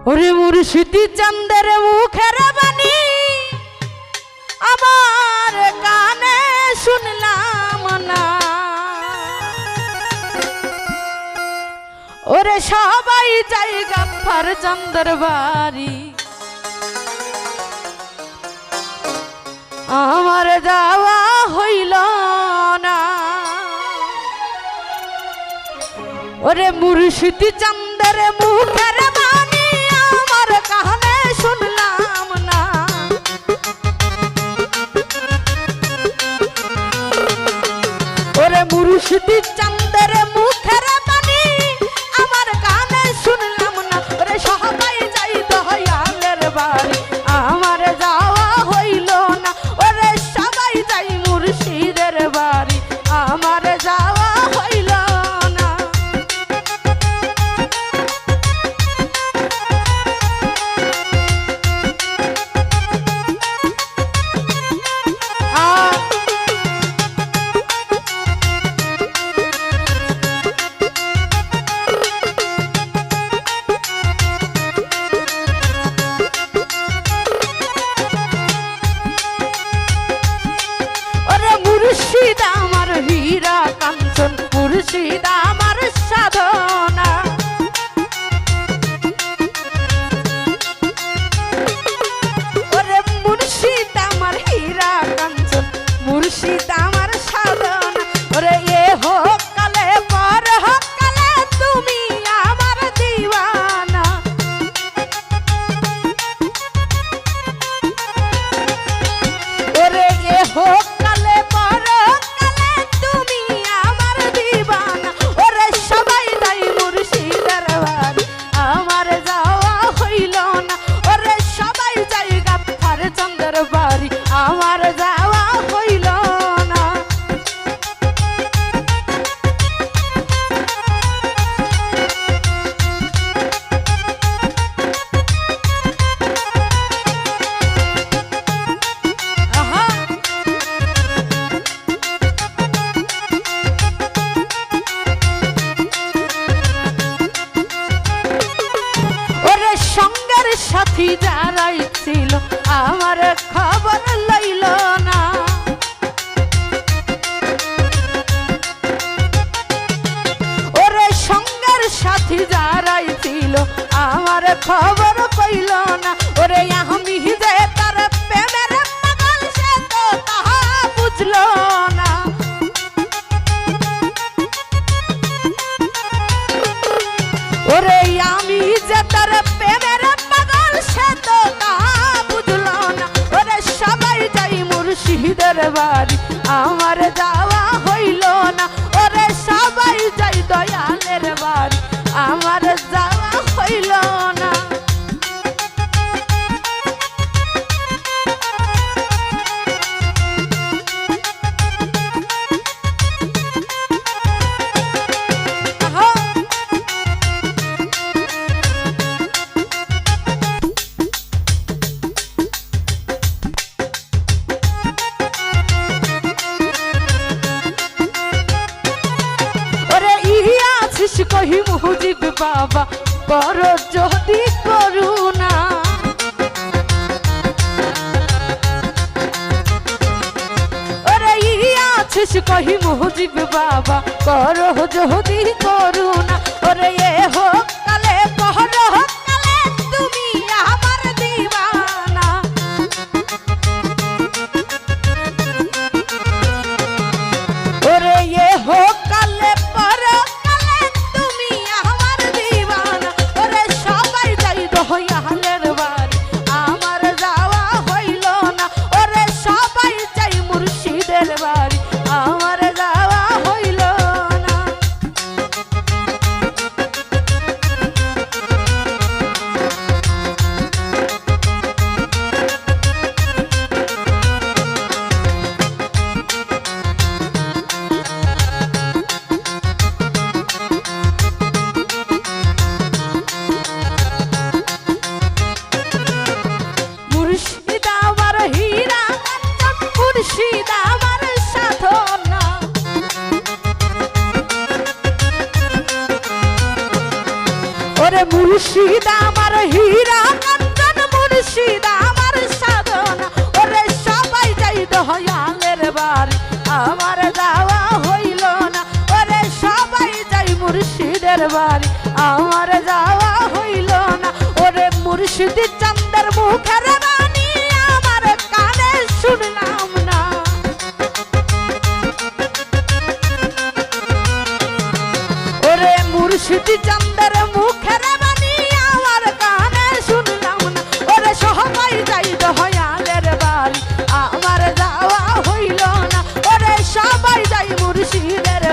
ওরে মুর্শিদি চাঁদের মুখের বাণী আমার কানে শুনলাম না। ওরে সবাই যাই গাফফার চাঁদের বাড়ি, আমার যাওয়া হইল না। ওরে মুর্শিদি চাঁদের মুখের বাণী আমার কানে শুনলাম না। ওরে মুর্শিদি চাঁদের মুখের বাণী আমার কানে শুনলাম না। ওরে সবাই যাই দয়ালের বাড়ি, আমার যাওয়া হইল না। ওরে সবাই যাই মুর্শিদের বাড়ি, আমার যাওয়া হইল না। মুর্শিদ আমার হীরা কাঞ্চন, মুর্শিদ আমার সাধনা। ওরে মুর্শিদ আমার হীরা কাঞ্চন, মুর্শিদ আমার সাধনা। ওরে এ হোক কালে পর হোক কালে তুমি আমার দিওয়ানা। ওরে এ হোক আমার যাওয়া হইল না। ওরে সঙ্গের সাথী যারাই ছিল আমার খবর লইল না। ওরে সঙ্গের সাথী যারাই ছিল আমার খবর কইল না। ওরে আমি যে তার প্রেমের পাগল সে তো তাহা বুঝল না। ওরে আমি যে তার প্রেমের পাগল সে তো তাহা বুঝল না। ওরে সবাই যাই মুর্শিদের বাড়ি, আমার যাওয়া হইল না। ওরে সবাই যাই দয়ালের বাড়ি, আমার যাওয়া হইল না। কহি মুজিব বাবা কর যদি করুণা। ওরে আছিস কহি মুজিব বাবা কর যদি করুণা। ওরে এ হোক কালে পহর হোক কালে তুমি আমার দিওয়ানা। ওরে এ হোক কালে পর দয়ালের বাড়ি, আমার যাওয়া হইল না। ওরে সবাই যাই মুর্শিদের বাড়ি, আমার যাওয়া হইল না। মুর্শিদ আমার আমার হীরা কাঞ্চন মুর্শিদ আমার সাধনা ওরে সবাই যাই দয়ালের বাড়ি আমার যাওয়া হইল না ওরে সবাই যাই মুর্শিদের বাড়ি আমার যাওয়া হইল না ওরে মুর্শিদ চাঁদের মুখের বাণী আমার কানে শুনলাম না ওরে মুর্শিদ চাঁদের মুখের বাণী আমার কানে শুনলাম না ওরে সবাই যাই দয়ালের বাড়ি আমার যাওয়া হইল না ওরে সবাই যাই মুর্শিদের